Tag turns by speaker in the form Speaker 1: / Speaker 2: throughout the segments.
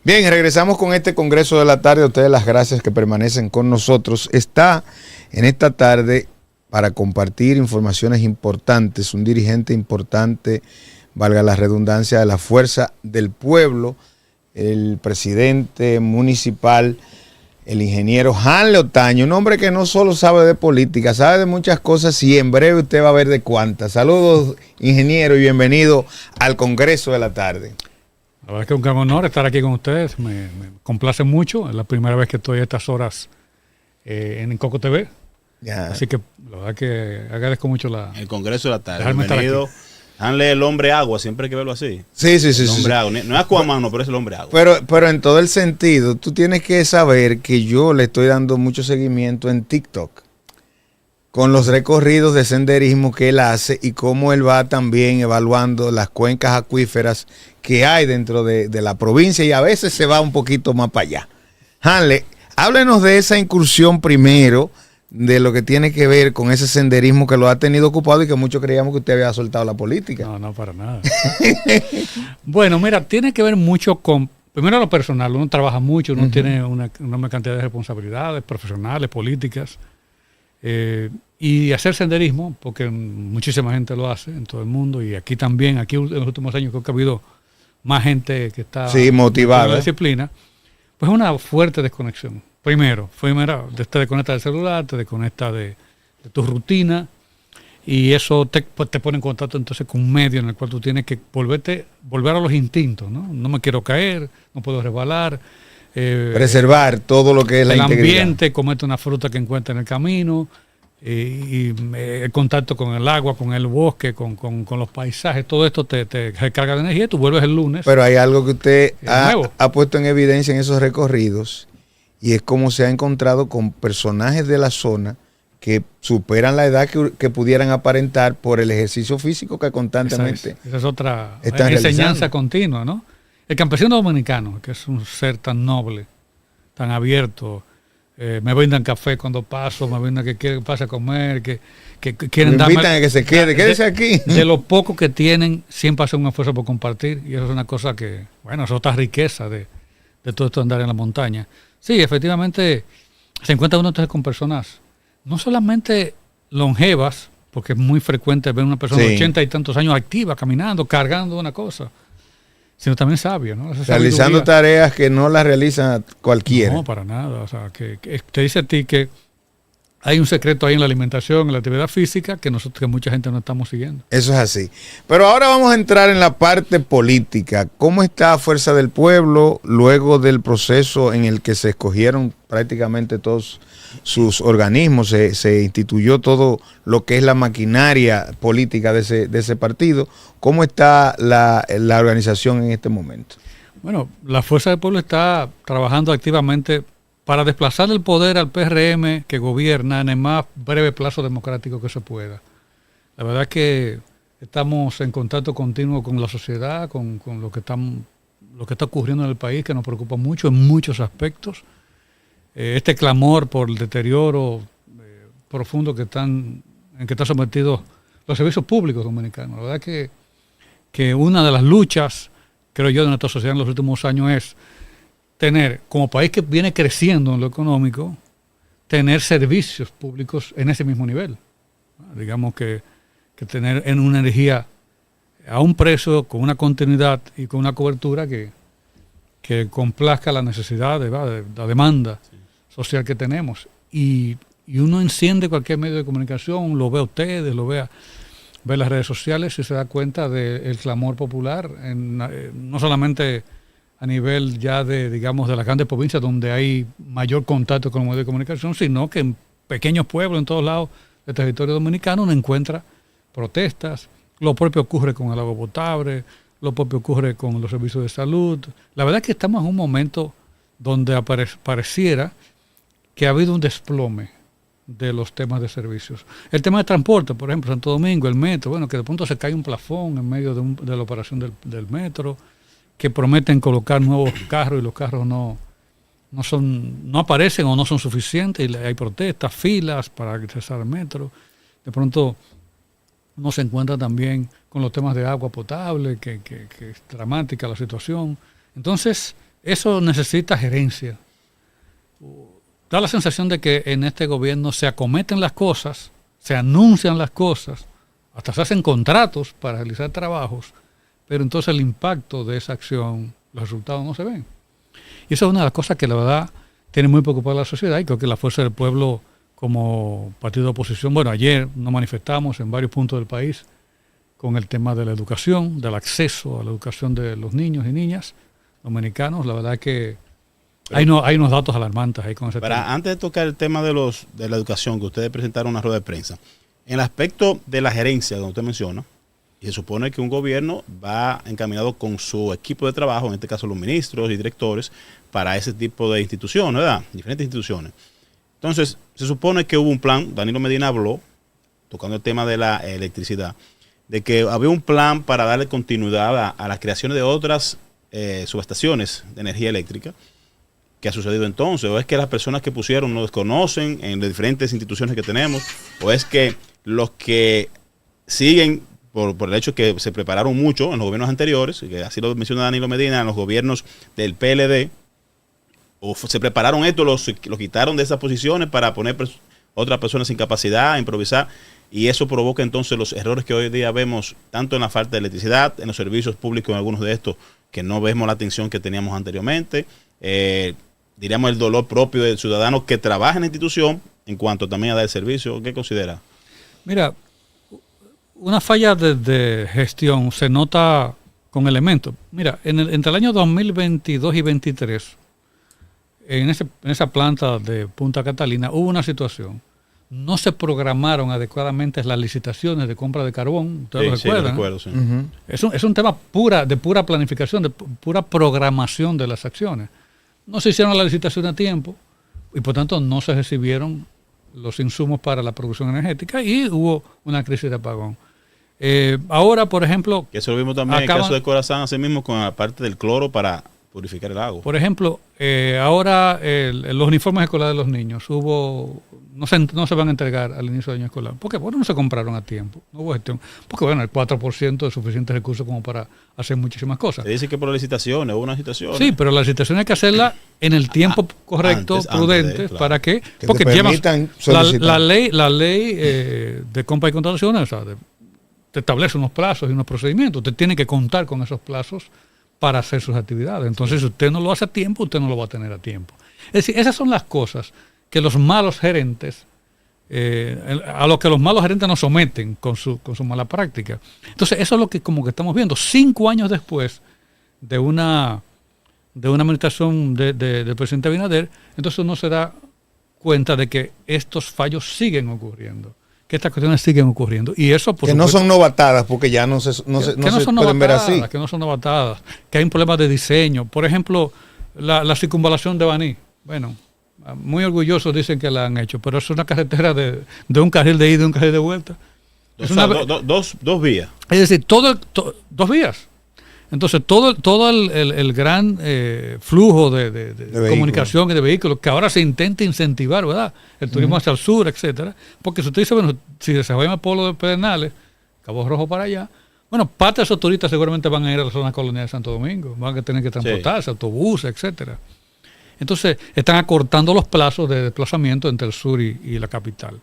Speaker 1: Bien, regresamos con este Congreso de la Tarde. A ustedes las gracias que permanecen con nosotros. Está en esta tarde para compartir informaciones importantes, un dirigente importante, valga la redundancia, de la Fuerza del Pueblo, el presidente municipal, el ingeniero Hanley Otaño, un hombre que no solo sabe de política, sabe de muchas cosas y en breve usted va a ver de cuántas. Saludos, ingeniero, y bienvenido al Congreso de la Tarde.
Speaker 2: La verdad es que es un gran honor estar aquí con ustedes, me complace mucho, es la primera vez que estoy a estas horas en Coco TV, así que la verdad que agradezco mucho el
Speaker 3: Congreso de la Tarde. Bienvenido. Hanley, el hombre agua, siempre hay que verlo así.
Speaker 1: Sí.
Speaker 3: El hombre agua. No es Aquaman, no, pero es el hombre agua.
Speaker 1: Pero en todo el sentido, tú tienes que saber que yo le estoy dando mucho seguimiento en TikTok con los recorridos de senderismo que él hace y cómo él va también evaluando las cuencas acuíferas que hay dentro de la provincia y a veces se va un poquito más para allá. Hanley, háblenos de esa incursión primero, de lo que tiene que ver con ese senderismo que lo ha tenido ocupado y que muchos creíamos que usted había soltado la política.
Speaker 2: No, para nada. Bueno, mira, tiene que ver mucho con, primero lo personal, uno trabaja mucho, uno tiene una enorme cantidad de responsabilidades profesionales, políticas, y hacer senderismo, porque muchísima gente lo hace en todo el mundo, y aquí también, aquí en los últimos años creo que ha habido más gente que está
Speaker 1: motivada
Speaker 2: en la disciplina, pues es una fuerte desconexión. Primero, te desconecta del celular, te desconecta de tu rutina y eso te pone en contacto entonces con un medio en el cual tú tienes que volver a los instintos, ¿no? No me quiero caer, no puedo resbalar.
Speaker 1: Preservar todo lo que es la integridad. El ambiente,
Speaker 2: comete una fruta que encuentra en el camino y el contacto con el agua, con el bosque, con los paisajes, todo esto te recarga de energía y tú vuelves el lunes.
Speaker 1: Pero hay algo que usted ha puesto en evidencia en esos recorridos. Y es como se ha encontrado con personajes de la zona que superan la edad que pudieran aparentar por el ejercicio físico que constantemente
Speaker 2: esa es otra enseñanza continua, ¿no? El campesino dominicano, que es un ser tan noble, tan abierto, me brindan café cuando paso, me brindan que pase a comer, que quieren darme...
Speaker 1: Me invitan a que se quede, quédese aquí.
Speaker 2: De lo poco que tienen, siempre hacen un esfuerzo por compartir y eso es una cosa que, bueno, es otra riqueza de todo esto de andar en la montaña. Sí, efectivamente, se encuentra uno entonces con personas, no solamente longevas, porque es muy frecuente ver una persona de 80 y tantos años activa, caminando, cargando una cosa, sino también sabia, ¿no?
Speaker 1: Realizando tareas que no las realiza cualquiera.
Speaker 2: No, para nada. O sea, que te dice a ti que hay un secreto ahí en la alimentación, en la actividad física, que mucha gente no estamos siguiendo.
Speaker 1: Eso es así. Pero ahora vamos a entrar en la parte política. ¿Cómo está Fuerza del Pueblo luego del proceso en el que se escogieron prácticamente todos sus organismos? Se instituyó todo lo que es la maquinaria política de ese partido. ¿Cómo está la organización en este momento?
Speaker 2: Bueno, la Fuerza del Pueblo está trabajando activamente para desplazar el poder al PRM que gobierna en el más breve plazo democrático que se pueda. La verdad es que estamos en contacto continuo con la sociedad, con lo que está ocurriendo en el país, que nos preocupa mucho en muchos aspectos. Este clamor por el deterioro profundo en que están sometidos los servicios públicos dominicanos. La verdad es que una de las luchas, creo yo, de nuestra sociedad en los últimos años es tener, como país que viene creciendo en lo económico, tener servicios públicos en ese mismo nivel. Digamos que tener en una energía a un precio, con una continuidad y con una cobertura que complazca la necesidad de la demanda social que tenemos. Y uno enciende cualquier medio de comunicación, lo ve a ustedes, ve las redes sociales y se da cuenta del clamor popular, no solamente a nivel ya de las grandes provincias donde hay mayor contacto con los medios de comunicación, sino que en pequeños pueblos en todos lados del territorio dominicano uno encuentra protestas. Lo propio ocurre con el agua potable, lo propio ocurre con los servicios de salud. La verdad es que estamos en un momento donde pareciera que ha habido un desplome de los temas de servicios. El tema de transporte, por ejemplo, Santo Domingo, el metro, bueno, que de pronto se cae un plafón en medio de la operación del metro, que prometen colocar nuevos carros y los carros no aparecen o no son suficientes y hay protestas, filas para accesar al metro. De pronto uno se encuentra también con los temas de agua potable, que es dramática la situación. Entonces, eso necesita gerencia. Da la sensación de que en este gobierno se acometen las cosas, se anuncian las cosas, hasta se hacen contratos para realizar trabajos, pero entonces el impacto de esa acción, los resultados no se ven. Y eso es una de las cosas que la verdad tiene muy preocupada a la sociedad, y creo que la Fuerza del Pueblo como partido de oposición, bueno, ayer nos manifestamos en varios puntos del país con el tema de la educación, del acceso a la educación de los niños y niñas dominicanos. La verdad que hay unos datos alarmantes ahí con ese tema.
Speaker 3: Antes de tocar el tema de la educación, que ustedes presentaron una rueda de prensa, en el aspecto de la gerencia, donde usted menciona, y se supone que un gobierno va encaminado con su equipo de trabajo, en este caso los ministros y directores, para ese tipo de instituciones, ¿verdad? Diferentes instituciones. Entonces, se supone que hubo un plan, Danilo Medina habló, tocando el tema de la electricidad, de que había un plan para darle continuidad a las creaciones de otras subestaciones de energía eléctrica. ¿Qué ha sucedido entonces? ¿O es que las personas que pusieron no desconocen en las diferentes instituciones que tenemos? ¿O es que los que siguen por el hecho que se prepararon mucho en los gobiernos anteriores, que así lo menciona Danilo Medina, en los gobiernos del PLD, o se prepararon esto, los quitaron de esas posiciones para poner otras personas sin capacidad, a improvisar, y eso provoca entonces los errores que hoy día vemos, tanto en la falta de electricidad, en los servicios públicos, en algunos de estos, que no vemos la atención que teníamos anteriormente, diríamos el dolor propio del ciudadano que trabaja en la institución en cuanto también a dar el servicio. ¿Qué considera?
Speaker 2: Mira, una falla de gestión se nota con elementos. Mira, entre el año 2022 y 2023, en esa planta de Punta Catalina hubo una situación. No se programaron adecuadamente las licitaciones de compra de carbón. ¿Ustedes lo recuerdan?
Speaker 3: Sí, recuerdo, sí.
Speaker 2: Es un tema de pura planificación, de pura programación de las acciones. No se hicieron la licitación a tiempo y por tanto no se recibieron los insumos para la producción energética y hubo una crisis de apagón. Ahora, por ejemplo... Que
Speaker 3: eso lo vimos también en el caso de Corazán, así mismo con la parte del cloro para purificar el agua.
Speaker 2: Por ejemplo, ahora los uniformes escolares de los niños no se van a entregar al inicio del año escolar. ¿Por qué? Porque no se compraron a tiempo. No hubo gestión. Porque bueno, el 4% es suficientes recursos como para hacer muchísimas cosas.
Speaker 3: Se dice que por las licitaciones, hubo unas licitaciones.
Speaker 2: Sí, pero la licitación hay que hacerla en el tiempo correcto, prudente, claro. ¿Para qué? Porque la ley de compra y contrataciones, o sea, te establece unos plazos y unos procedimientos. Usted tiene que contar con esos plazos para hacer sus actividades. Entonces, si usted no lo hace a tiempo, usted no lo va a tener a tiempo. Es decir, esas son las cosas que los malos gerentes, a lo que los malos gerentes nos someten con su mala práctica. Entonces, eso es lo que como que estamos viendo. 5 años después de una administración del presidente Abinader, entonces uno se da cuenta de que estos fallos siguen ocurriendo, que estas cuestiones siguen ocurriendo. Y eso, por
Speaker 1: que supuesto, no son novatadas, porque ya no se pueden ver así.
Speaker 2: Que no son novatadas, que hay un problema de diseño. Por ejemplo, la circunvalación de Baní. Bueno, muy orgullosos dicen que la han hecho, pero es una carretera de un carril de ida y un carril de vuelta.
Speaker 3: Dos vías.
Speaker 2: Es decir, 2 vías. Entonces, todo el gran flujo de comunicación y de vehículos que ahora se intenta incentivar, ¿verdad? El turismo hacia el sur, etcétera. Porque si usted dice, bueno, si se va al pueblo de Pedernales, Cabo Rojo para allá, bueno, parte de esos turistas seguramente van a ir a la zona colonial de Santo Domingo, van a tener que transportarse, autobuses, etcétera. Entonces, están acortando los plazos de desplazamiento entre el sur y la capital.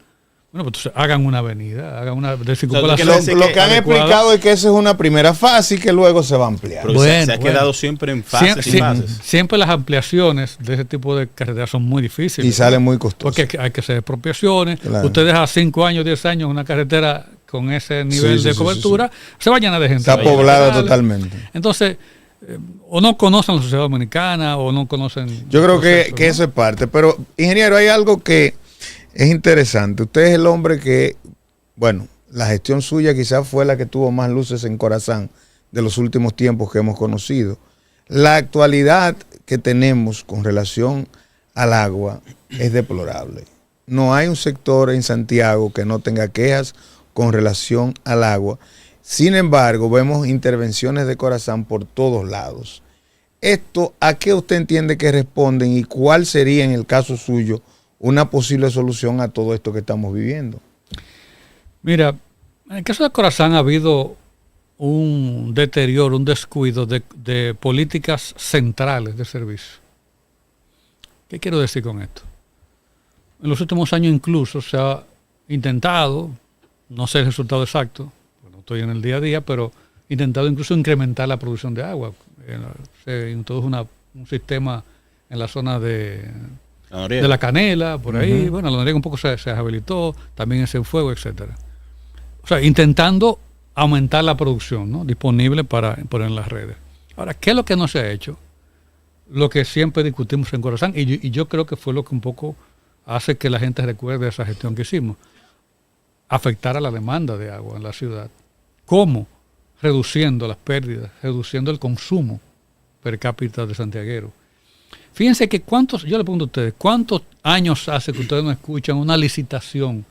Speaker 2: Bueno, pues entonces hagan una avenida, hagan una de circunvalación.
Speaker 1: Lo que han explicado es que esa es una primera fase y que luego se va a ampliar.
Speaker 3: Pero se ha quedado siempre en fases y fases.
Speaker 2: Siempre las ampliaciones de ese tipo de carreteras son muy difíciles.
Speaker 1: Y salen muy costosas.
Speaker 2: Porque hay que hacer expropiaciones. Claro. Usted deja 5 años, 10 años una carretera con ese nivel de cobertura, se va llena de gente.
Speaker 1: Está poblada totalmente.
Speaker 2: Entonces, o no conocen la sociedad dominicana o no conocen...
Speaker 1: Yo creo que eso es parte. Pero, ingeniero, hay algo que es interesante. Usted es el hombre que, bueno, la gestión suya quizás fue la que tuvo más luces en Corazán de los últimos tiempos que hemos conocido. La actualidad que tenemos con relación al agua es deplorable. No hay un sector en Santiago que no tenga quejas con relación al agua. Sin embargo, vemos intervenciones de Corazán por todos lados. ¿Esto a qué usted entiende que responden y cuál sería en el caso suyo una posible solución a todo esto que estamos viviendo?
Speaker 2: Mira, en el caso de Corazán ha habido un deterioro, un descuido de políticas centrales de servicio. ¿Qué quiero decir con esto? En los últimos años incluso se ha intentado, no sé el resultado exacto, no estoy en el día a día, pero intentado incluso incrementar la producción de agua. Se introdujo un sistema en la zona de la Canela, por ahí. Bueno, la Noriega un poco se habilitó, también en Cienfuegos, etcétera. O sea, intentando aumentar la producción, ¿no?, disponible para poner en las redes. Ahora, ¿qué es lo que no se ha hecho? Lo que siempre discutimos en Corazán, y yo creo que fue lo que un poco hace que la gente recuerde esa gestión que hicimos. Afectar a la demanda de agua en la ciudad. ¿Cómo? Reduciendo las pérdidas, reduciendo el consumo per cápita de santiaguero. Fíjense que yo le pregunto a ustedes, ¿cuántos años hace que ustedes no escuchan una licitación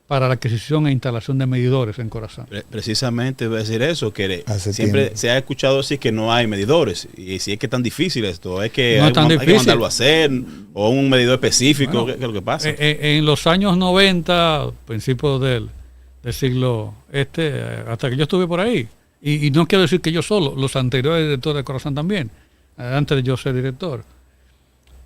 Speaker 2: para la adquisición e instalación de medidores en Corazán?
Speaker 3: Precisamente voy a decir eso, que
Speaker 1: Hace
Speaker 3: siempre
Speaker 1: tiempo
Speaker 3: se ha escuchado decir que no hay medidores. Y si es que es tan difícil esto, es que
Speaker 2: No es tan
Speaker 3: hay que
Speaker 2: difícil.
Speaker 3: mandarlo a hacer, o un medidor específico,
Speaker 2: Bueno,
Speaker 3: ¿qué es lo que pasa?
Speaker 2: En los años 90, principios del siglo hasta que yo estuve por ahí, y no quiero decir que yo solo, los anteriores directores de Corazán también, antes de yo ser director,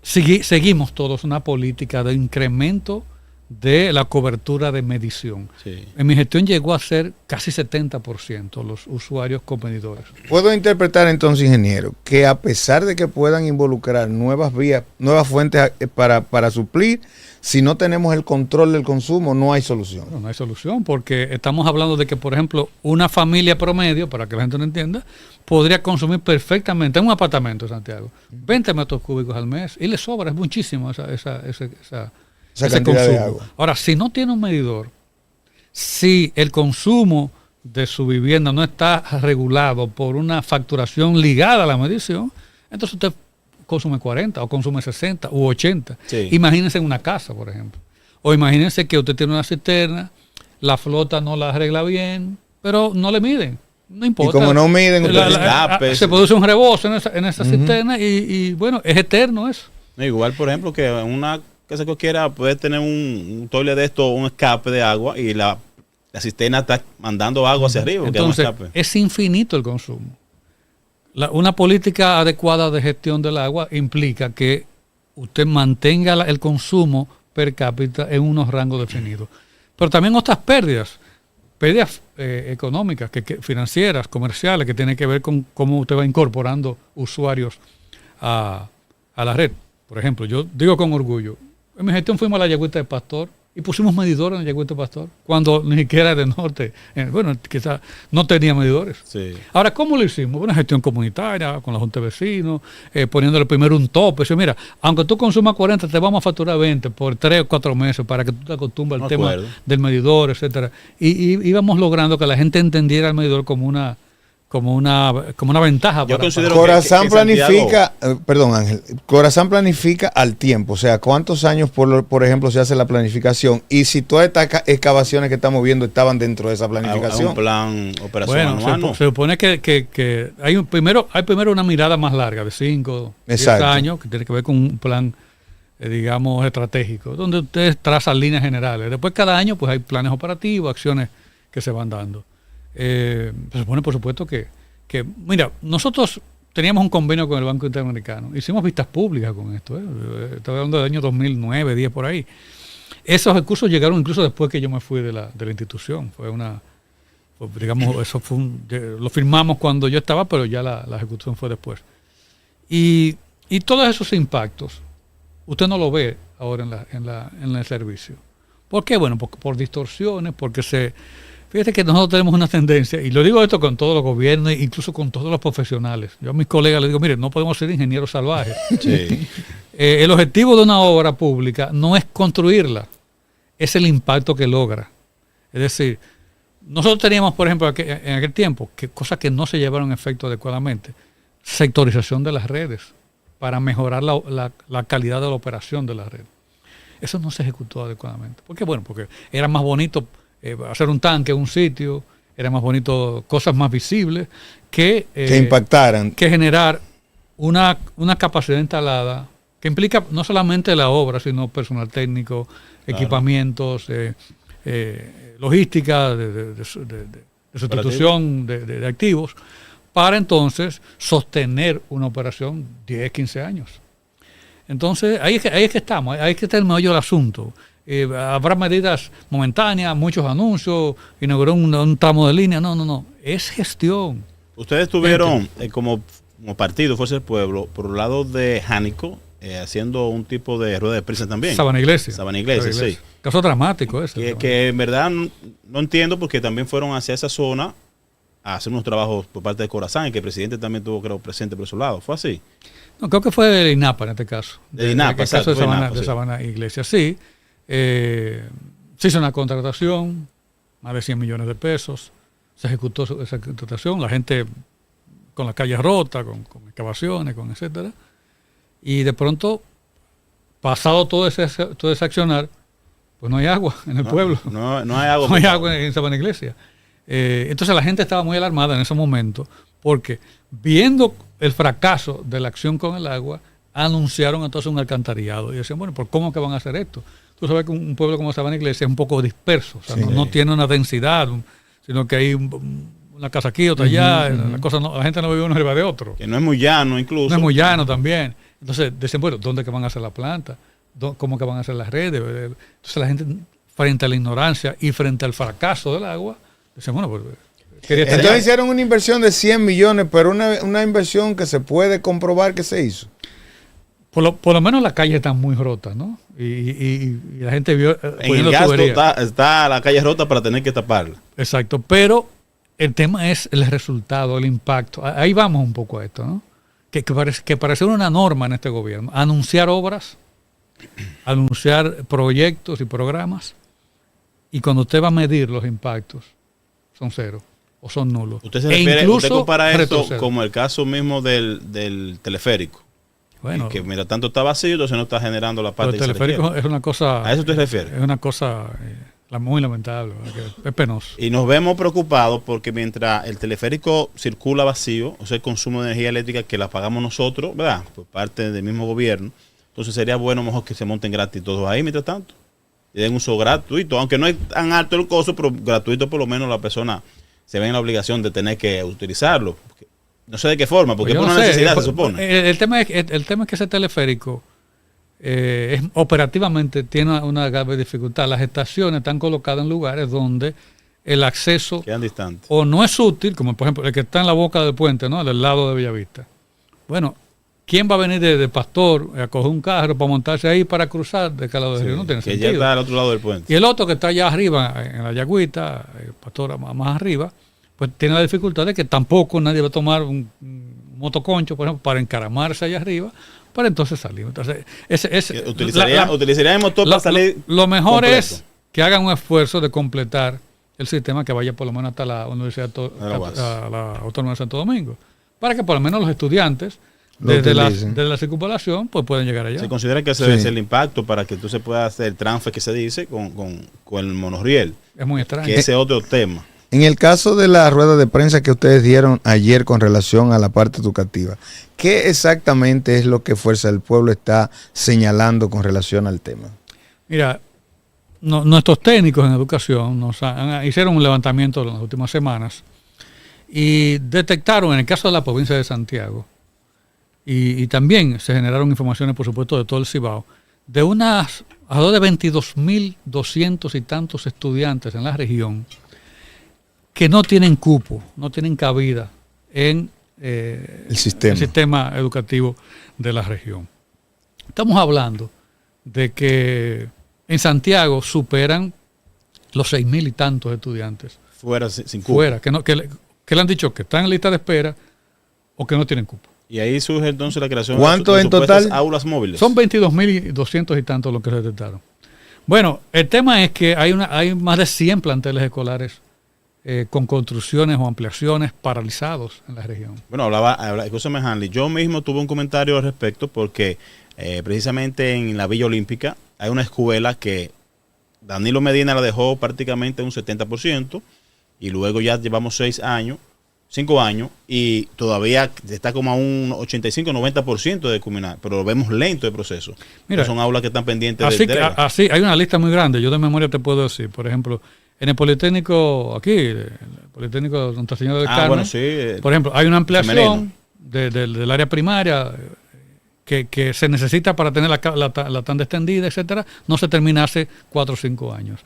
Speaker 2: seguimos todos una política de incremento de la cobertura de medición.
Speaker 3: Sí.
Speaker 2: En mi gestión llegó a ser casi 70% los usuarios con medidores.
Speaker 1: Puedo interpretar entonces, ingeniero, que a pesar de que puedan involucrar nuevas vías, nuevas fuentes para suplir, si no tenemos el control del consumo, no hay solución.
Speaker 2: No hay solución, porque estamos hablando de que, por ejemplo, una familia promedio, para que la gente lo entienda, podría consumir perfectamente en un apartamento en Santiago 20 metros cúbicos al mes, y le sobra, es muchísimo ese
Speaker 1: cantidad
Speaker 2: consumo.
Speaker 1: de agua.
Speaker 2: Ahora, si no tiene un medidor, si el consumo de su vivienda no está regulado por una facturación ligada a la medición, entonces usted consume 40 o consume 60 u 80.
Speaker 3: Sí.
Speaker 2: Imagínense en una casa, por ejemplo. O imagínense que usted tiene una cisterna, la flota no la arregla bien, pero no le miden. No importa.
Speaker 1: Y como no miden,
Speaker 2: se produce un rebozo en esa cisterna y bueno, es eterno eso.
Speaker 3: Igual, por ejemplo, que una casa cualquiera puede tener un toile de esto, un escape de agua, y la cisterna está mandando agua hacia arriba.
Speaker 2: Entonces, es infinito el consumo. Una política adecuada de gestión del agua implica que usted mantenga el consumo per cápita en unos rangos definidos. Pero también otras pérdidas económicas, financieras, comerciales, que tienen que ver con cómo usted va incorporando usuarios a la red. Por ejemplo, yo digo con orgullo, en mi gestión fuimos a la Yagüita de Pastor y pusimos medidores en la Yagüita de Pastor, cuando ni siquiera de norte, bueno, quizás no tenía medidores.
Speaker 3: Sí.
Speaker 2: Ahora, ¿cómo lo hicimos? Una gestión comunitaria, con la Junta de Vecinos, poniéndole primero un tope. Dice, mira, aunque tú consumas 40, te vamos a facturar 20 por 3 o 4 meses para que tú te acostumbres al tema del medidor, etcétera. Y íbamos logrando que la gente entendiera el medidor como una ventaja.
Speaker 3: Yo considero
Speaker 1: Corazán
Speaker 3: que
Speaker 1: planifica, perdón Ángel, Corazán planifica al tiempo, o sea, ¿cuántos años, por ejemplo, se hace la planificación? Y si todas estas excavaciones que estamos viendo estaban dentro de esa planificación.
Speaker 3: Hay un plan operacional.
Speaker 2: Bueno, se supone que hay primero una mirada más larga, de 5, 10 años, que tiene que ver con un plan, digamos, estratégico, donde ustedes trazan líneas generales. Después, cada año, pues hay planes operativos, acciones que se van dando. Se supone, por supuesto, que mira, nosotros teníamos un convenio con el Banco Interamericano, hicimos vistas públicas con esto, estoy hablando del año 2009, 10 por ahí. Esos recursos llegaron incluso después que yo me fui de la institución. Lo firmamos cuando yo estaba, pero ya la ejecución fue después. Y todos esos impactos usted no lo ve ahora en el servicio. ¿Por qué? Bueno, por distorsiones, porque fíjate que nosotros tenemos una tendencia, y lo digo esto con todos los gobiernos, incluso con todos los profesionales. Yo a mis colegas les digo, miren, no podemos ser ingenieros salvajes.
Speaker 3: Sí.
Speaker 2: El objetivo de una obra pública no es construirla, es el impacto que logra. Es decir, nosotros teníamos, por ejemplo, en aquel tiempo, cosas que no se llevaron a efecto adecuadamente, sectorización de las redes para mejorar la calidad de la operación de la red. Eso no se ejecutó adecuadamente. ¿Por qué? Bueno, porque era más bonito hacer un tanque en un sitio, era más bonito, cosas más visibles, que
Speaker 1: impactaran.
Speaker 2: Que generar una capacidad instalada que implica no solamente la obra, sino personal técnico, equipamientos, logística, de sustitución de activos, para entonces sostener una operación 10, 15 años. Entonces, ahí es que estamos, ahí es que está el meollo del asunto. Habrá medidas momentáneas, muchos anuncios, inauguró un tramo de línea. No, es gestión.
Speaker 3: Ustedes tuvieron como partido, Fuerza del Pueblo, por el lado de Jánico, haciendo un tipo de rueda de prensa también.
Speaker 2: Sabana Iglesia,
Speaker 3: sí.
Speaker 2: Caso dramático ese.
Speaker 3: Que en verdad no entiendo, porque también fueron hacia esa zona a hacer unos trabajos por parte de Corazán, y que el presidente también tuvo, creo, presente por su lado. ¿Fue así?
Speaker 2: No, creo que fue de INAPA en este caso.
Speaker 3: De INAPA,
Speaker 2: exacto. El caso de
Speaker 3: INAPA,
Speaker 2: Sabana Iglesia, sí. Se hizo una contratación, más de 100 millones de pesos. Se ejecutó esa contratación, la gente con las calles rotas, con excavaciones, con etcétera. Y de pronto, pasado todo ese accionar, pues no hay agua en el pueblo.
Speaker 3: No hay agua.
Speaker 2: No hay agua en Sabana Iglesia. Entonces la gente estaba muy alarmada en ese momento, porque viendo el fracaso de la acción con el agua, anunciaron entonces un alcantarillado. Y decían, bueno, ¿por cómo que van a hacer esto? Tú sabes que un pueblo como Sabana Iglesia es un poco disperso, o sea, sí, no tiene una densidad, sino que hay una casa aquí, otra allá, la gente no vive uno arriba de otro.
Speaker 3: Que no es muy llano incluso.
Speaker 2: No es muy llano también. Entonces decían, bueno, ¿dónde que van a hacer la planta? ¿Cómo que van a hacer las redes? Entonces la gente, frente a la ignorancia y frente al fracaso del agua, decían, bueno, pues...
Speaker 1: Entonces hicieron una inversión de 100 millones, pero una inversión que se puede comprobar que se hizo.
Speaker 2: Por lo menos las calles están muy rotas, ¿no? Y la gente vio...
Speaker 3: En el gasto está la calle rota para tener que taparla.
Speaker 2: Exacto, pero el tema es el resultado, el impacto. Ahí vamos un poco a esto, ¿no? Que parece una norma en este gobierno. Anunciar obras, anunciar proyectos y programas, y cuando usted va a medir los impactos, son cero o son nulos.
Speaker 3: Usted se refiere, usted compara esto como el caso mismo del teleférico. Bueno, que mira, tanto está vacío, entonces no está generando la parte.
Speaker 2: El teleférico es una cosa.
Speaker 3: ¿A eso te refieres?
Speaker 2: Es una cosa muy lamentable, es penoso.
Speaker 3: Y nos vemos preocupados porque mientras el teleférico circula vacío, o sea, el consumo de energía eléctrica que la pagamos nosotros, ¿verdad? Por parte del mismo gobierno, entonces sería bueno mejor que se monten gratis todos ahí mientras tanto. Y den uso gratuito, aunque no es tan alto el costo, pero gratuito por lo menos la persona se ve en la obligación de tener que utilizarlo. No sé de qué forma, porque es por una necesidad, se supone.
Speaker 2: El tema es que ese teleférico operativamente tiene una grave dificultad. Las estaciones están colocadas en lugares donde el acceso
Speaker 3: quedan distantes.
Speaker 2: O no es útil, como por ejemplo el que está en la boca del puente, ¿no? Del lado de Bellavista. Bueno, ¿quién va a venir de Pastor a coger un carro para montarse ahí para cruzar de cada lado del río? No tiene sentido.
Speaker 3: Que ya está al otro lado del puente.
Speaker 2: Y el otro que está allá arriba, en la Yagüita, Pastor más arriba, pues tiene la dificultad de que tampoco nadie va a tomar un motoconcho, por ejemplo, para encaramarse allá arriba, para entonces salir. Entonces,
Speaker 3: utilizaría el motor para salir.
Speaker 2: Lo mejor completo. Es que hagan un esfuerzo de completar el sistema que vaya por lo menos hasta la Universidad a la Autónoma de Santo Domingo, para que por lo menos los estudiantes desde la circunvalación pues pueden llegar allá.
Speaker 3: Se considera que ese debe ser el impacto para que tú se pueda hacer el transfer que se dice con el monorriel.
Speaker 2: Es muy extraño.
Speaker 3: Que ese es otro tema.
Speaker 1: En el caso de la rueda de prensa que ustedes dieron ayer con relación a la parte educativa, ¿qué exactamente es lo que Fuerza del Pueblo está señalando con relación al tema?
Speaker 2: Mira, nuestros técnicos en educación hicieron un levantamiento en las últimas semanas y detectaron, en el caso de la provincia de Santiago, y también se generaron informaciones, por supuesto, de todo el Cibao, de alrededor de 22.200 y tantos estudiantes en la región que no tienen cupo, no tienen cabida en el sistema educativo de la región. Estamos hablando de que en Santiago superan los 6.000 y tantos estudiantes.
Speaker 3: Fuera, sin cupo.
Speaker 2: Fuera, que le han dicho que están en lista de espera o que no tienen cupo.
Speaker 3: Y ahí surge entonces la creación
Speaker 1: ¿Cuánto en total?
Speaker 3: Aulas móviles.
Speaker 2: Son 22.200 y tantos los que se detectaron. Bueno, el tema es que hay más de 100 planteles escolares con construcciones o ampliaciones paralizados en la región.
Speaker 3: Bueno, escúchame, Hanley, yo mismo tuve un comentario al respecto porque precisamente en la Villa Olímpica hay una escuela que Danilo Medina la dejó prácticamente un 70% y luego ya llevamos 5 años y todavía está como a un 85-90% de culminar, pero lo vemos lento el proceso. Mira, son aulas que están pendientes
Speaker 2: así hay una lista muy grande. Yo de memoria te puedo decir, por ejemplo, En el Politécnico, aquí, el Politécnico Nuestra Señora del Carmen,
Speaker 3: bueno, sí,
Speaker 2: por ejemplo, hay una ampliación
Speaker 3: femenino.
Speaker 2: del área primaria que se necesita para tener la tanda extendida, etcétera. No se termina hace 4 o 5 años.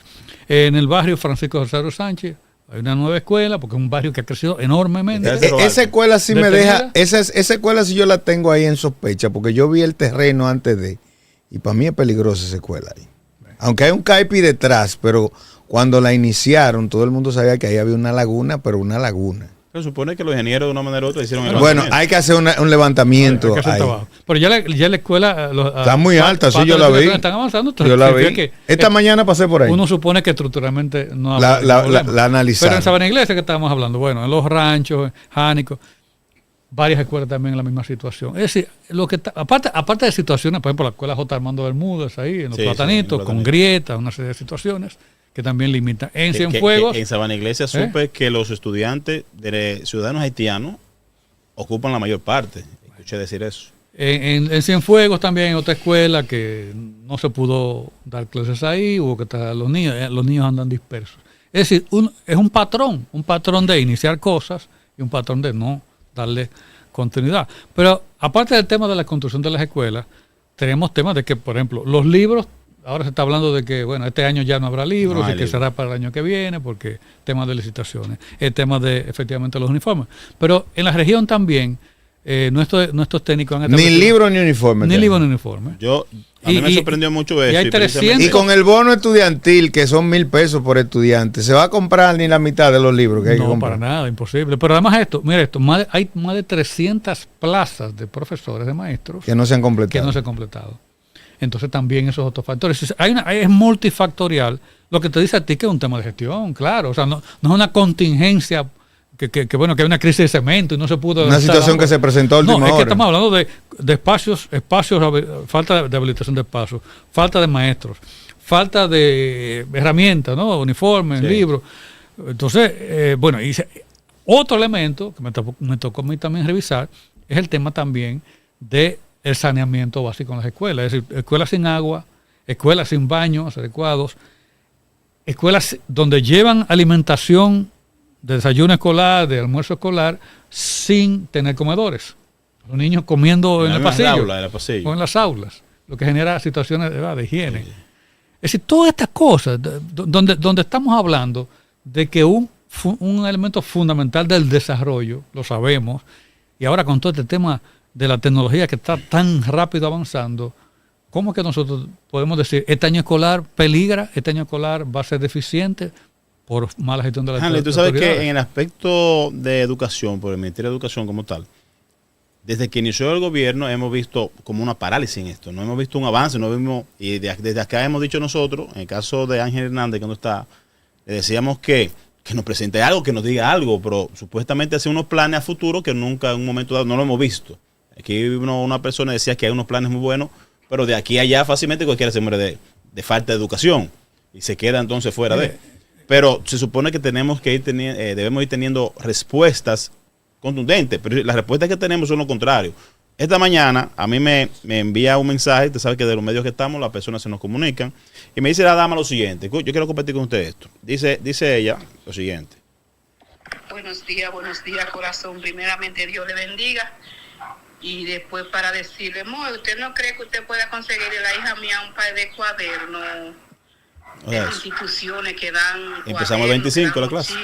Speaker 2: En el barrio Francisco Rosario Sánchez hay una nueva escuela, porque es un barrio que ha crecido enormemente.
Speaker 1: Esa escuela sí me deja, esa escuela sí yo la tengo ahí en sospecha, porque yo vi el terreno antes de, y para mí es peligrosa esa escuela ahí. Aunque hay un caipi detrás, pero cuando la iniciaron, todo el mundo sabía que ahí había una laguna, pero una laguna.
Speaker 3: Se supone que los ingenieros de una manera u otra hicieron el
Speaker 1: Bueno, hay que hacer un levantamiento.
Speaker 2: Hay que hacer trabajo. Pero ya la escuela...
Speaker 1: Está muy alta, sí, yo la vi.
Speaker 2: Están avanzando.
Speaker 1: Yo la vi. Esta mañana pasé por ahí.
Speaker 2: Uno supone que estructuralmente no
Speaker 1: la analizaron.
Speaker 2: Pero en Sabana Iglesia que estábamos hablando, bueno, en los ranchos, en Jánico, varias escuelas también en la misma situación. Es decir, aparte de situaciones, por ejemplo, la escuela J. Armando Bermúdez, ahí, en los Platanitos, con grietas, una serie de situaciones que también limitan. En Cienfuegos...
Speaker 3: En Sabana Iglesia supe que los estudiantes de ciudadanos haitianos ocupan la mayor parte. Escuché decir eso.
Speaker 2: En Cienfuegos también hay otra escuela que no se pudo dar clases ahí, hubo que estar los niños andan dispersos. Es decir, es un patrón de iniciar cosas y un patrón de no darle continuidad. Pero aparte del tema de la construcción de las escuelas, tenemos temas de que, por ejemplo, los libros, ahora se está hablando de que, bueno, este año ya no habrá libros y que será para el año que viene, porque temas de licitaciones, el tema de, efectivamente, los uniformes. Pero en la región también, nuestros técnicos han
Speaker 1: establecido... Ni libro ni uniforme.
Speaker 2: Ni libro ni uniforme.
Speaker 3: A mí me sorprendió mucho eso.
Speaker 2: Y hay 300...
Speaker 1: Y con el bono estudiantil, que son 1,000 pesos por estudiante, ¿se va a comprar ni la mitad de los libros que hay que comprar?
Speaker 2: No, para nada, imposible. Pero además hay más de 300 plazas de profesores, de maestros...
Speaker 1: Que no se han completado.
Speaker 2: Entonces también esos otros factores. Es multifactorial. Lo que te dice a ti que es un tema de gestión, claro. O sea, no es una contingencia que hay una crisis de cemento y no se pudo...
Speaker 1: Una situación que se presentó a última hora.
Speaker 2: Es que estamos hablando de espacios, falta de habilitación de espacios, falta de maestros, falta de herramientas, ¿no? Uniformes, libros. Entonces, y otro elemento que me tocó a mí también revisar es el tema también de el saneamiento básico en las escuelas. Es decir, escuelas sin agua, escuelas sin baños adecuados, escuelas donde llevan alimentación de desayuno escolar, de almuerzo escolar, sin tener comedores. Los niños comiendo en el pasillo o en las aulas, lo que genera situaciones de higiene. Sí. Es decir, todas estas cosas, donde estamos hablando de que un elemento fundamental del desarrollo, lo sabemos, y ahora con todo este tema de la tecnología que está tan rápido avanzando, ¿cómo es que nosotros podemos decir, este año escolar peligra, este año escolar va a ser deficiente por mala gestión de la
Speaker 3: autoridades? Tú sabes que en el aspecto de educación, por el Ministerio de Educación como tal, desde que inició el gobierno hemos visto como una parálisis en esto, no hemos visto un avance, y desde acá hemos dicho nosotros, en el caso de Ángel Hernández que no está, le decíamos que nos presente algo, que nos diga algo, pero supuestamente hace unos planes a futuro que nunca en un momento dado no lo hemos visto. Aquí una persona decía que hay unos planes muy buenos, pero de aquí a allá fácilmente cualquiera se muere de falta de educación y se queda entonces fuera de. Pero se supone que debemos ir teniendo respuestas contundentes, pero las respuestas que tenemos son lo contrario. Esta mañana a mí me envía un mensaje, usted sabe que de los medios que estamos las personas se nos comunican, y me dice la dama lo siguiente, yo quiero compartir con usted esto. Dice ella lo siguiente.
Speaker 4: Buenos días, corazón. Primeramente Dios le bendiga. Y después para decirle, ¿usted no cree que usted pueda conseguirle a la hija mía un par de cuadernos de instituciones que dan?
Speaker 3: Empezamos el 25 la clase.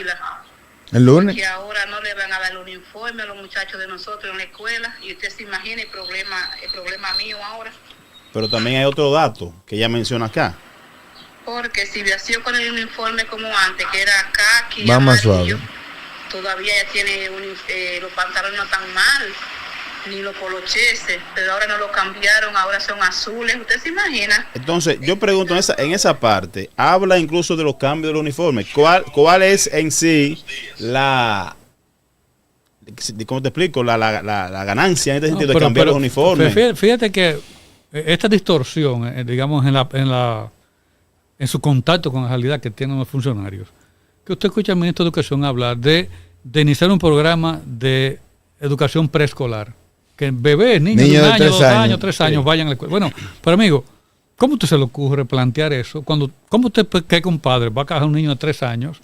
Speaker 1: El lunes.
Speaker 4: Que ahora no le van a dar el uniforme a los muchachos de nosotros en la escuela. Y usted se imagina el problema mío ahora.
Speaker 3: Pero también hay otro dato que ella menciona acá.
Speaker 4: Porque si hubiera sido con el uniforme como antes, que era kaki,
Speaker 1: va más suave,
Speaker 4: todavía ya tiene los pantalones no tan mal, ni los polocheses, pero ahora no lo cambiaron, ahora son azules. ¿Usted se imagina?
Speaker 3: Entonces, yo pregunto, en esa parte, habla incluso de los cambios del uniforme. ¿Cuál es en sí ¿cómo te explico? La ganancia en este sentido de cambiar los uniformes.
Speaker 2: Fíjate que esta distorsión, digamos, en su contacto con la realidad que tienen los funcionarios, que usted escucha al ministro de Educación hablar de iniciar un programa de educación preescolar, que bebés, niños de 1 año, 2 años, 3 años vayan a la escuela. Bueno, pero amigo, ¿Cómo usted se le ocurre plantear eso? ¿Cómo usted cree que un padre va a casar a un niño de 3 años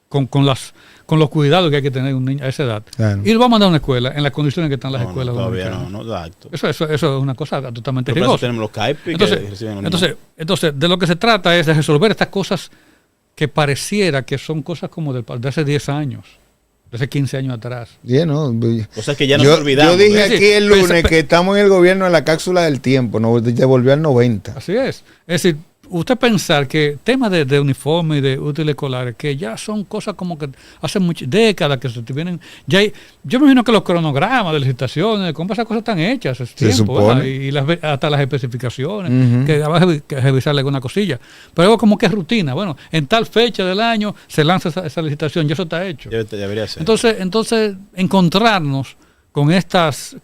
Speaker 2: con los cuidados que hay que tener un niño a esa edad? Claro. Y lo va a mandar a una escuela en las condiciones que están las escuelas dominicanas.
Speaker 3: No, exacto.
Speaker 2: Eso es una cosa totalmente
Speaker 3: riesgosa.
Speaker 2: riesgosa.
Speaker 3: Tenemos los CAIPI
Speaker 2: entonces, de lo que se trata es de resolver estas cosas que pareciera que son cosas como de hace 10 años. De hace 15 años atrás.
Speaker 1: No,
Speaker 3: o sea que ya nos olvidamos.
Speaker 1: Yo dije aquí el lunes que estamos en el gobierno de la cápsula del tiempo, nos devolvió al 90.
Speaker 2: Así es. Es decir, usted pensar que temas de uniforme y de útiles escolares, que ya son cosas como que hace muchas décadas que se vienen. Yo me imagino que los cronogramas de licitaciones, cómo esas cosas están hechas,
Speaker 1: se supone.
Speaker 2: Y hasta las especificaciones, que hay que revisarle alguna cosilla. Pero algo como que es rutina. Bueno, en tal fecha del año se lanza esa licitación y eso está hecho.
Speaker 3: Debería ser.
Speaker 2: Entonces encontrarnos con estas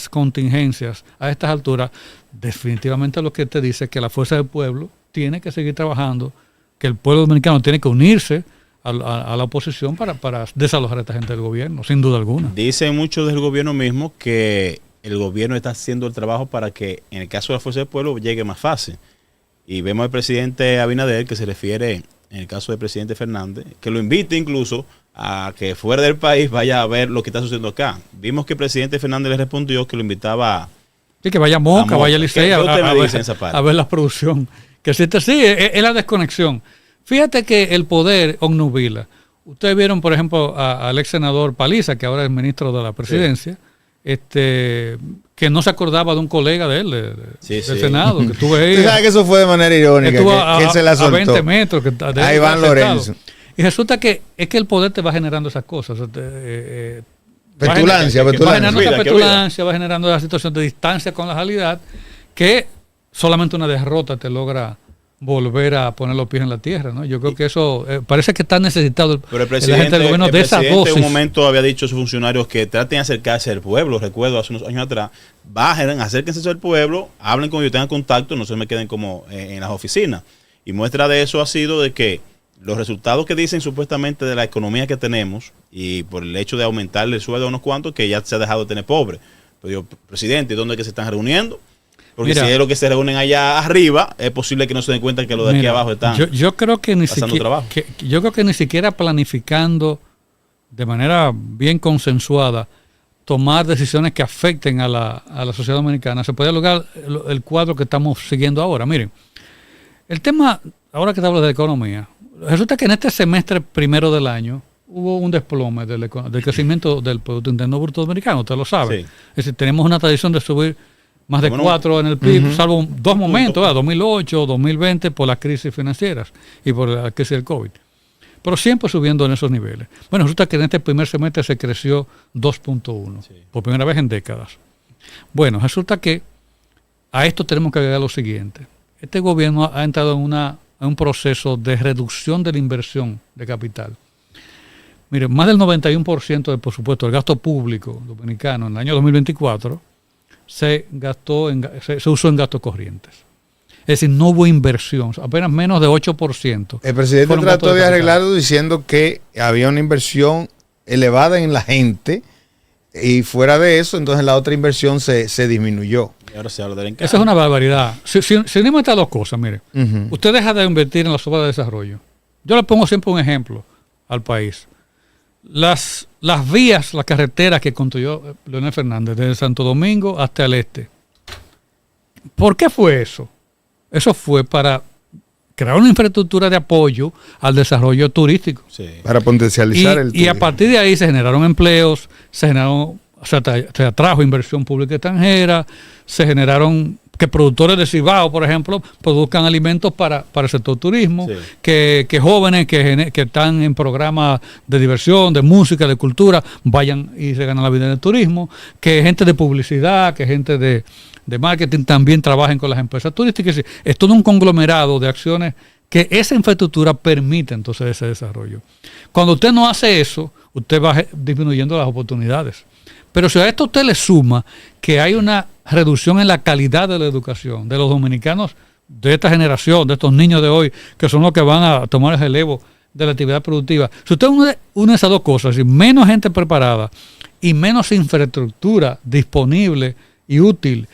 Speaker 2: contingencias a estas alturas, definitivamente lo que te dice es que la fuerza del pueblo tiene que seguir trabajando, que el pueblo dominicano tiene que unirse a la oposición para desalojar a esta gente del gobierno, sin duda alguna.
Speaker 3: Dicen muchos del gobierno mismo que el gobierno está haciendo el trabajo para que en el caso de la fuerza del pueblo llegue más fácil. Y vemos al presidente Abinader que se refiere, en el caso del presidente Fernández, que lo invite incluso a que fuera del país vaya a ver lo que está sucediendo acá. Vimos que el presidente Fernández le respondió que lo invitaba
Speaker 2: que vaya a Moca, vaya a Licey a ver la producción. Que sí, es la desconexión. Fíjate que el poder obnubila. Ustedes vieron, por ejemplo, al ex senador Paliza, que ahora es ministro de la presidencia, que no se acordaba de un colega de él, del Senado, que estuve ahí.
Speaker 1: Tú sabes que eso fue de manera irónica, que se la soltó.
Speaker 2: A 20 metros.
Speaker 1: A Iván Lorenzo.
Speaker 2: Y resulta que es que el poder te va generando esas cosas.
Speaker 1: Petulancia.
Speaker 2: Va generando esa petulancia, va generando la situación de distancia con la realidad, que solamente una derrota te logra volver a poner los pies en la tierra, ¿no? Yo creo que eso parece que está necesitado.
Speaker 3: Pero el presidente,
Speaker 2: la gente del gobierno de esa dosis.
Speaker 3: En un momento había dicho a sus funcionarios que traten de acercarse al pueblo. Recuerdo hace unos años atrás, bajen, acérquense al pueblo, hablen con ellos, tengan contacto, no se me queden como en las oficinas. Y muestra de eso ha sido de que los resultados que dicen supuestamente de la economía que tenemos y por el hecho de aumentarle el sueldo a unos cuantos que ya se ha dejado de tener pobre. Pero yo, presidente, ¿dónde es que se están reuniendo? Porque si es lo que se reúnen allá arriba, es posible que no se den cuenta que los de aquí abajo están
Speaker 2: yo creo que
Speaker 3: pasando trabajo.
Speaker 2: Yo creo que ni siquiera planificando de manera bien consensuada tomar decisiones que afecten a la sociedad dominicana se puede lograr el cuadro que estamos siguiendo ahora. Miren, el tema, ahora que te hablo de economía, resulta que en este semestre primero del año hubo un desplome del crecimiento del Producto Interno Bruto Dominicano, usted lo sabe. Sí. Es decir, tenemos una tradición de subir más de 4 en el PIB, salvo 2 momentos, 2008, 2020, por las crisis financieras y por la crisis del COVID. Pero siempre subiendo en esos niveles. Bueno, resulta que en este primer semestre se creció 2.1, por primera vez en décadas. Bueno, resulta que a esto tenemos que agregar lo siguiente. Este gobierno ha entrado en un proceso de reducción de la inversión de capital. Miren, más del 91% del presupuesto del gasto público dominicano en el año 2024 se usó en gastos corrientes. Es decir, no hubo inversión, apenas menos de 8%.
Speaker 1: El presidente trató de arreglarlo diciendo que había una inversión elevada en la gente y fuera de eso, entonces la otra inversión se disminuyó.
Speaker 3: Y ahora se habla del encargo.
Speaker 2: Esa es una barbaridad. Si unimos estas dos cosas, mire, usted deja de invertir en las obras de desarrollo. Yo le pongo siempre un ejemplo al país. Las vías, las carreteras que construyó Leonel Fernández desde Santo Domingo hasta el este. ¿Por qué fue eso? Eso fue para crear una infraestructura de apoyo al desarrollo turístico.
Speaker 1: Sí. Para potencializar el turismo.
Speaker 2: Y a partir de ahí se generaron empleos, se atrajo inversión pública extranjera, se generaron que productores de Cibao, por ejemplo, produzcan alimentos para el sector turismo, que jóvenes que están en programas de diversión, de música, de cultura, vayan y se ganan la vida en el turismo, que gente de publicidad, que gente de marketing también trabajen con las empresas turísticas. Es todo un conglomerado de acciones que esa infraestructura permite entonces ese desarrollo. Cuando usted no hace eso, usted va disminuyendo las oportunidades. Pero si a esto usted le suma que hay una reducción en la calidad de la educación de los dominicanos de esta generación, de estos niños de hoy, que son los que van a tomar el relevo de la actividad productiva. Si usted une esas dos cosas, menos gente preparada y menos infraestructura disponible y útil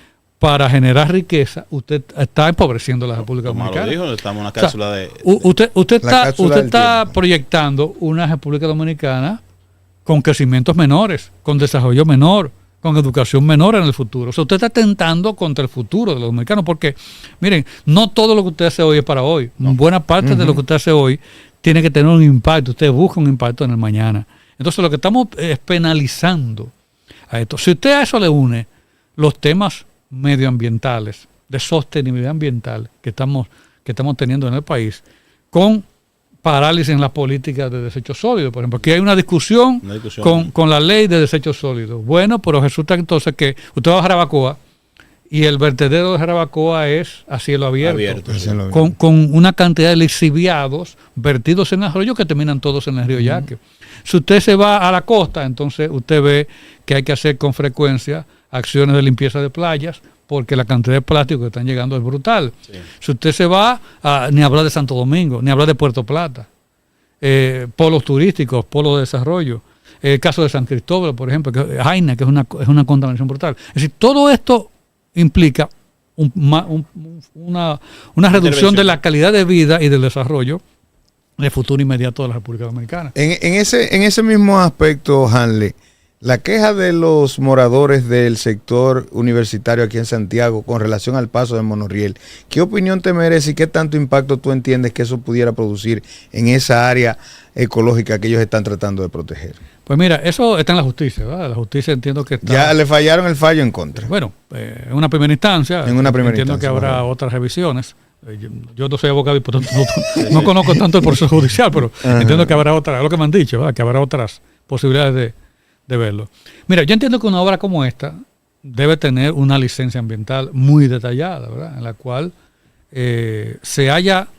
Speaker 2: para generar riqueza, usted está empobreciendo la República Dominicana.
Speaker 3: Como lo dijo, estamos en una cápsula de...
Speaker 2: Usted
Speaker 1: cápsula
Speaker 2: está proyectando una República Dominicana con crecimientos menores, con desarrollo menor, con educación menor en el futuro. O sea, usted está atentando contra el futuro de los dominicanos, porque, miren, no todo lo que usted hace hoy es para hoy. No. Buena parte de lo que usted hace hoy tiene que tener un impacto. Usted busca un impacto en el mañana. Entonces, lo que estamos es penalizando a esto. Si usted a eso le une los temas medioambientales, de sostenibilidad ambiental que estamos teniendo en el país, con parálisis en las políticas de desechos sólidos, por ejemplo. Aquí hay una discusión con la ley de desechos sólidos. Bueno, pero resulta entonces que usted va a Jarabacoa y el vertedero de Jarabacoa es a cielo abierto. Con una cantidad de lixiviados vertidos en el arroyo que terminan todos en el río Yaque. Si usted se va a la costa, entonces usted ve que hay que hacer con frecuencia acciones de limpieza de playas, porque la cantidad de plástico que están llegando es brutal. Sí. Si usted se va ni hablar de Santo Domingo, ni hablar de Puerto Plata, polos turísticos, polos de desarrollo, el caso de San Cristóbal, por ejemplo, Jaina, que es una contaminación brutal. Es decir, todo esto implica una reducción de la calidad de vida y del desarrollo del futuro inmediato de la República Dominicana.
Speaker 1: En ese mismo aspecto, Hanley, la queja de los moradores del sector universitario aquí en Santiago con relación al paso del monorriel, ¿qué opinión te merece y qué tanto impacto tú entiendes que eso pudiera producir en esa área ecológica que ellos están tratando de proteger?
Speaker 2: Pues mira, eso está en la justicia, ¿verdad? La justicia entiendo que está...
Speaker 1: Ya le fallaron el fallo en contra.
Speaker 2: Bueno, en una primera instancia. Entiendo que habrá otras revisiones. Yo no soy abogado y por tanto no conozco tanto el proceso judicial, pero entiendo que habrá otras, lo que me han dicho, ¿verdad? Que habrá otras posibilidades de verlo. Mira, yo entiendo que una obra como esta debe tener una licencia ambiental muy detallada, ¿verdad? En la cual se haya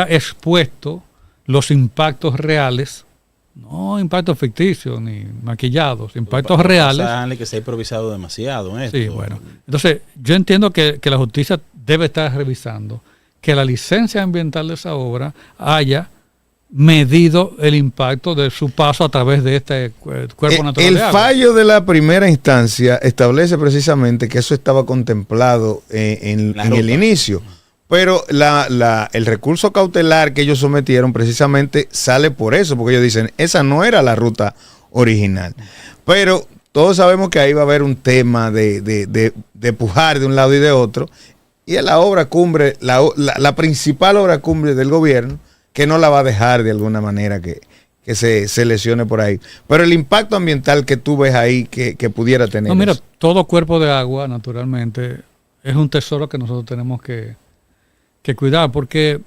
Speaker 2: expuesto los impactos reales, no impactos ficticios ni maquillados, impactos reales.
Speaker 3: Que se ha improvisado demasiado en esto.
Speaker 2: Sí, bueno. Entonces, yo entiendo que la justicia debe estar revisando que la licencia ambiental de esa obra haya medido el impacto de su paso a través de este cuerpo natural
Speaker 1: el
Speaker 2: de agua.
Speaker 1: Fallo de la primera instancia establece precisamente que eso estaba contemplado en el inicio, pero el recurso cautelar que ellos sometieron precisamente sale por eso, porque ellos dicen, esa no era la ruta original. Pero todos sabemos que ahí va a haber un tema de pujar de un lado y de otro, y es la obra cumbre, la principal obra cumbre del gobierno, que no la va a dejar de alguna manera que se lesione por ahí. Pero el impacto ambiental que tú ves ahí que pudiera tener.
Speaker 2: No, mira, todo cuerpo de agua, naturalmente, es un tesoro que nosotros tenemos que cuidar, porque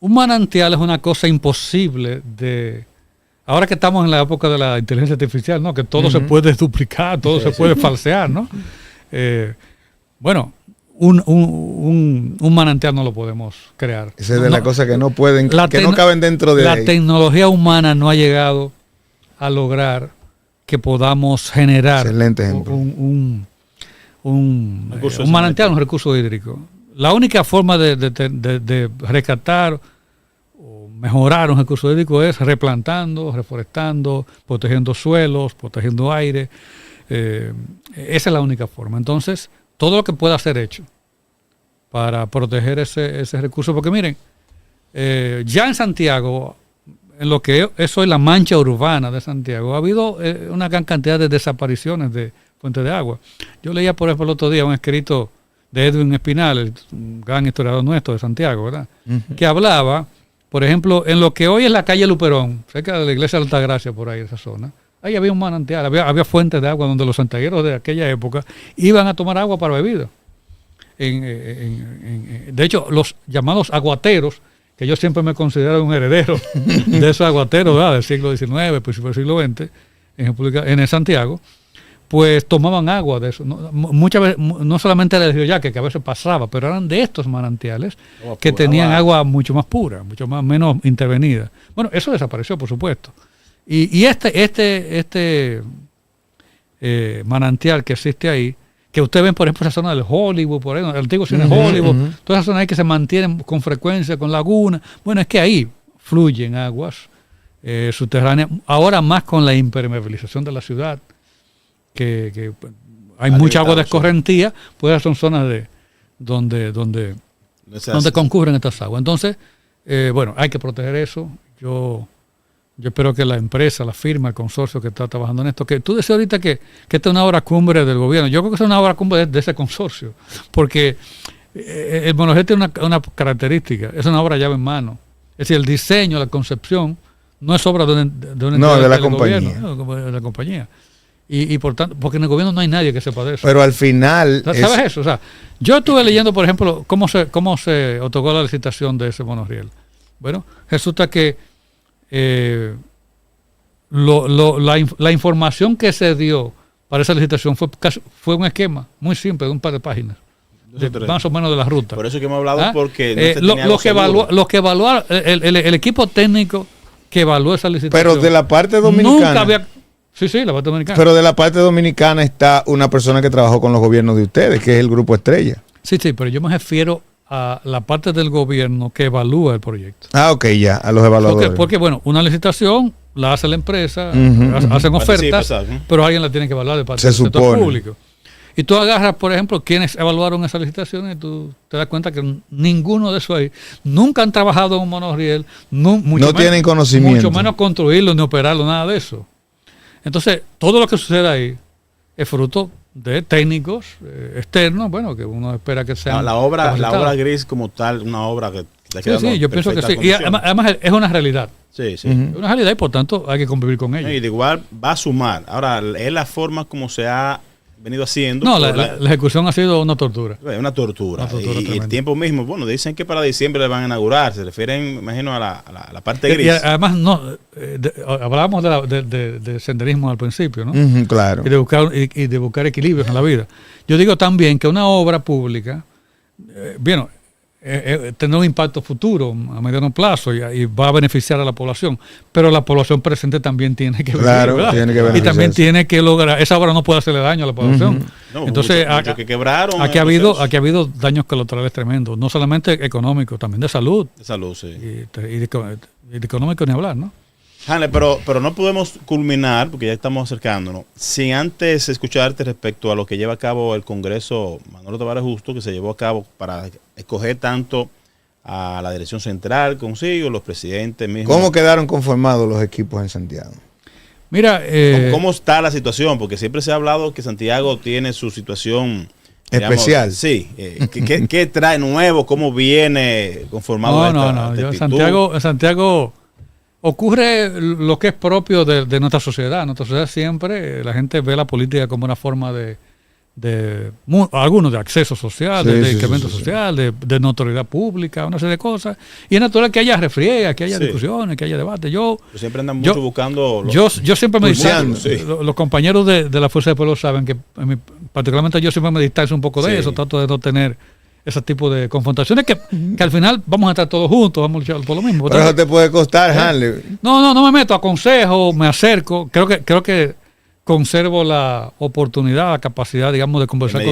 Speaker 2: un manantial es una cosa imposible de... Ahora que estamos en la época de la inteligencia artificial, ¿no? Que todo se puede duplicar, todo se puede falsear, ¿no? Bueno... Un manantial no lo podemos crear.
Speaker 1: Esa es de las cosas que no pueden, que no caben dentro de
Speaker 2: la tecnología humana no ha llegado a lograr que podamos generar un manantial, un recurso hídrico. La única forma de rescatar o mejorar un recurso hídrico es replantando, reforestando, protegiendo suelos, protegiendo aire. Esa es la única forma. Entonces, todo lo que pueda ser hecho para proteger ese recurso, porque miren, ya en Santiago, en lo que es hoy la mancha urbana de Santiago, ha habido una gran cantidad de desapariciones de fuentes de agua. Yo leía, por ejemplo, el otro día un escrito de Edwin Espinal, un gran historiador nuestro de Santiago, ¿verdad? Que hablaba, por ejemplo, en lo que hoy es la calle Luperón, cerca de la iglesia de Altagracia, por ahí, esa zona. Ahí había un manantial, había fuentes de agua donde los santiagueros de aquella época iban a tomar agua para bebida. De hecho, los llamados aguateros, que yo siempre me considero un heredero de esos aguateros, ¿verdad? Del siglo XIX, principio del siglo XX, en el Santiago, pues tomaban agua de eso. Muchas veces, no solamente era del río Yaque, que a veces pasaba, pero eran de estos manantiales que tenían agua mucho más pura, menos intervenida. Bueno, eso desapareció, por supuesto. Y este manantial que existe ahí, que ustedes ven, por ejemplo, esa zona del Hollywood, por ahí, el antiguo cine Hollywood, todas esas zonas ahí que se mantienen con frecuencia, con lagunas. Bueno, es que ahí fluyen aguas subterráneas, ahora más con la impermeabilización de la ciudad, que hay mucha agua de escorrentía, pues son zonas de donde concurren estas aguas. Entonces, bueno, hay que proteger eso. Yo espero que la empresa, la firma, el consorcio que está trabajando en esto, que tú decías ahorita que esta es una obra cumbre del gobierno. Yo creo que es una obra cumbre de ese consorcio, porque el Monorriel tiene una característica, es una obra llave en mano. Es decir, el diseño, la concepción, no es obra de
Speaker 1: la compañía.
Speaker 2: Gobierno, de la compañía. Y por tanto, porque en el gobierno no hay nadie que sepa de eso.
Speaker 1: Pero al final...
Speaker 2: ¿Sabes eso? O sea, yo estuve leyendo, por ejemplo, cómo se otorgó la licitación de ese monorriel. Bueno, resulta que la información que se dio para esa licitación fue un esquema muy simple de un par de páginas. Más o menos de la ruta.
Speaker 3: Por eso que hemos hablado, porque
Speaker 2: lo que evaluaron, el equipo técnico que evaluó esa licitación.
Speaker 1: Pero de la parte dominicana.
Speaker 2: Nunca había. Sí, la parte dominicana.
Speaker 1: Pero de la parte dominicana está una persona que trabajó con los gobiernos de ustedes, que es el Grupo Estrella.
Speaker 2: Sí, pero yo me refiero a la parte del gobierno que evalúa el proyecto.
Speaker 1: Ah, ok, ya, a los evaluadores.
Speaker 2: Porque bueno, una licitación la hace la empresa, hacen ofertas, pero alguien la tiene que evaluar de parte del sector público. Y tú agarras, por ejemplo, quienes evaluaron esas licitaciones y tú te das cuenta que ninguno de esos ahí nunca han trabajado en un monorriel, no
Speaker 1: tienen conocimiento.
Speaker 2: Mucho menos construirlo ni operarlo, nada de eso. Entonces, todo lo que sucede ahí es fruto de técnicos externos, bueno, que uno espera que sean
Speaker 3: la obra gris como tal, una obra que
Speaker 2: sí, yo pienso que sí. Y además es una realidad.
Speaker 3: Sí.
Speaker 2: Es una realidad y por tanto hay que convivir con ella.
Speaker 3: Y de igual va a sumar. Ahora, es la forma como se ha venido haciendo.
Speaker 2: No, la ejecución ha sido una tortura.
Speaker 3: Una tortura y el tiempo mismo, bueno, dicen que para diciembre le van a inaugurar, se refieren, imagino, a la parte gris.
Speaker 2: Y además, hablábamos de senderismo al principio, ¿no?
Speaker 1: Claro.
Speaker 2: Y de buscar equilibrios en la vida. Yo digo también que una obra pública, tener un impacto futuro a mediano plazo y va a beneficiar a la población, pero la población presente también tiene que
Speaker 1: tiene que
Speaker 2: y también tiene que lograr, esa obra no puede hacerle daño a la población. Entonces
Speaker 3: mucho que quebraron,
Speaker 2: aquí ha habido daños colaterales tremendos, no solamente económicos, también de salud.
Speaker 3: De salud, sí.
Speaker 2: Y de económico ni hablar, ¿no?
Speaker 3: Hanley, pero no podemos culminar, porque ya estamos acercándonos, sin antes escucharte respecto a lo que lleva a cabo el Congreso Manolo Tavares Justo, que se llevó a cabo para escoger tanto a la dirección central consigo, los presidentes mismos.
Speaker 1: ¿Cómo quedaron conformados los equipos en Santiago?
Speaker 2: Mira,
Speaker 3: ¿cómo está la situación? Porque siempre se ha hablado que Santiago tiene su situación
Speaker 1: especial.
Speaker 3: Sí. ¿Qué trae nuevo? ¿Cómo viene conformado?
Speaker 2: En Santiago ocurre lo que es propio de nuestra sociedad. Nuestra sociedad siempre, la gente ve la política como una forma algunos de acceso social, de incremento social, de notoriedad pública, una serie de cosas. Y es natural que haya refriega, que haya discusiones, que haya debate. Yo siempre andan mucho buscando... Yo siempre me distancio. Los compañeros de la Fuerza del Pueblo saben que, particularmente yo siempre me distancio un poco de eso, trato de no tener ese tipo de confrontaciones que al final vamos a estar todos juntos, vamos a luchar por lo mismo.
Speaker 1: Pero eso te puede costar, Hanley.
Speaker 2: No me meto, aconsejo, me acerco. Creo que conservo la oportunidad, la capacidad, digamos, de conversar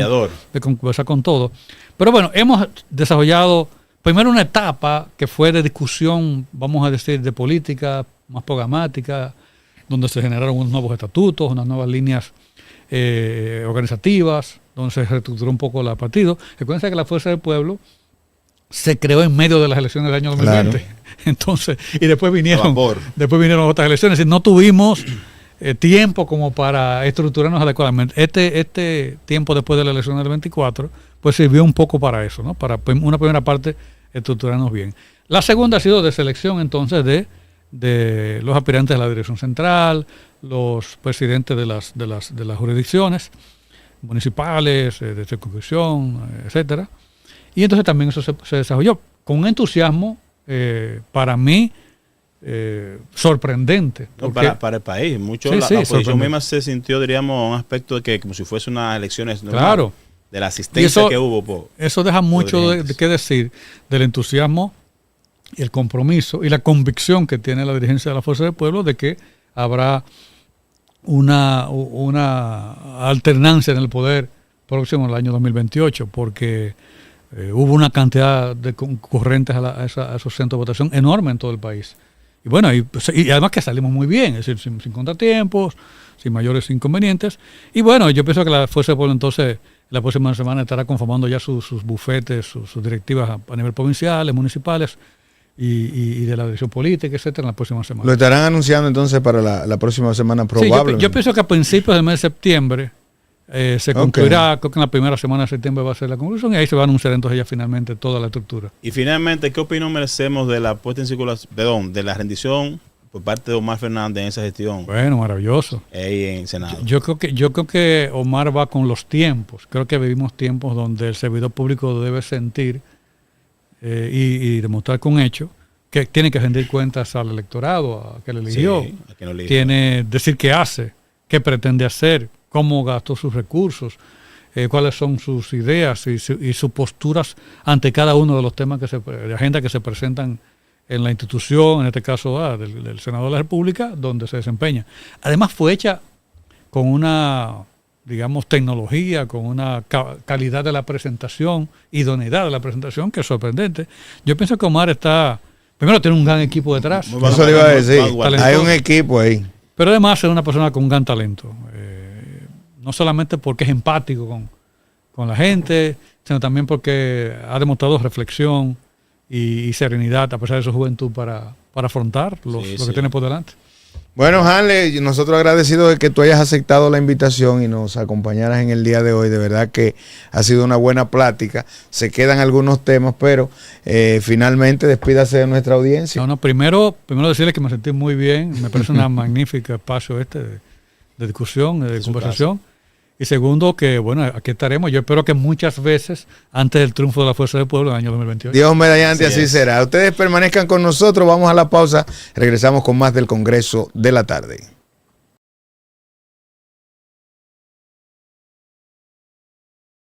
Speaker 2: con todos. Pero bueno, hemos desarrollado primero una etapa que fue de discusión, vamos a decir, de política más programática, donde se generaron unos nuevos estatutos, unas nuevas líneas organizativas, donde se reestructuró un poco el partido. Recuerden que la Fuerza del Pueblo se creó en medio de las elecciones del año 2020. Claro. Entonces, y después vinieron otras elecciones. Y no tuvimos tiempo como para estructurarnos adecuadamente. Este tiempo después de la elección del 24, pues sirvió un poco para eso, ¿no? Para una primera parte estructurarnos bien. La segunda ha sido de selección entonces de los aspirantes de la dirección central, los presidentes de las jurisdicciones municipales, de circunscripción, etcétera. Y entonces también eso se desarrolló con un entusiasmo para mí sorprendente.
Speaker 3: Para el país. La oposición misma se sintió, diríamos, un aspecto de que como si fuese unas elecciones normales,
Speaker 2: claro,
Speaker 3: de la asistencia que hubo.
Speaker 2: Eso deja mucho de qué decir del entusiasmo y el compromiso y la convicción que tiene la dirigencia de la Fuerza del Pueblo de que habrá una alternancia en el poder próximo al año 2028, porque hubo una cantidad de concurrentes a esos centros de votación enorme en todo el país. Y bueno, y además que salimos muy bien, es decir, sin contratiempos, sin mayores inconvenientes. Y bueno, yo pienso que la Fuerza del Pueblo entonces la próxima semana estará conformando ya sus bufetes, sus directivas a nivel provinciales, municipales y de la dirección política, etcétera, en la próxima semana.
Speaker 1: Lo estarán anunciando entonces para la próxima semana probablemente.
Speaker 2: Sí, yo pienso que a principios del mes de septiembre se concluirá, creo que en la primera semana de septiembre va a ser la conclusión y ahí se va a anunciar entonces ya finalmente toda la estructura.
Speaker 3: Y finalmente, ¿qué opinión merecemos de la puesta en circulación, de la rendición por parte de Omar Fernández en esa gestión?
Speaker 2: Bueno, maravilloso.
Speaker 3: Ahí en Senado.
Speaker 2: Yo creo que Omar va con los tiempos. Creo que vivimos tiempos donde el servidor público debe sentir y demostrar con hechos que tiene que rendir cuentas al electorado, a que le eligió.
Speaker 3: Sí, a quien lo eligió.
Speaker 2: Tiene decir qué hace, qué pretende hacer, cómo gastó sus recursos, cuáles son sus ideas y sus posturas ante cada uno de los temas de agenda que se presentan en la institución, en este caso del Senado de la República, donde se desempeña. Además fue hecha con una, digamos, tecnología, con una calidad de la presentación, idoneidad de la presentación, que es sorprendente. Yo pienso que Omar primero tiene un gran equipo detrás.
Speaker 1: Eso le iba a decir, hay un equipo ahí.
Speaker 2: Pero además es una persona con un gran talento. No solamente porque es empático con la gente, sino también porque ha demostrado reflexión y serenidad a pesar de su juventud para afrontar lo que tiene por delante.
Speaker 1: Bueno, Hanley, nosotros agradecidos de que tú hayas aceptado la invitación y nos acompañaras en el día de hoy. De verdad que ha sido una buena plática. Se quedan algunos temas, pero finalmente despídase de nuestra audiencia.
Speaker 2: Primero decirles que me sentí muy bien. Me parece un magnífico espacio de discusión, de conversación. Y segundo, que bueno, aquí estaremos. Yo espero que muchas veces antes del triunfo de la Fuerza del Pueblo en el año 2028.
Speaker 1: Dios mediante, así será. Ustedes permanezcan con nosotros. Vamos a la pausa. Regresamos con más del Congreso de la Tarde.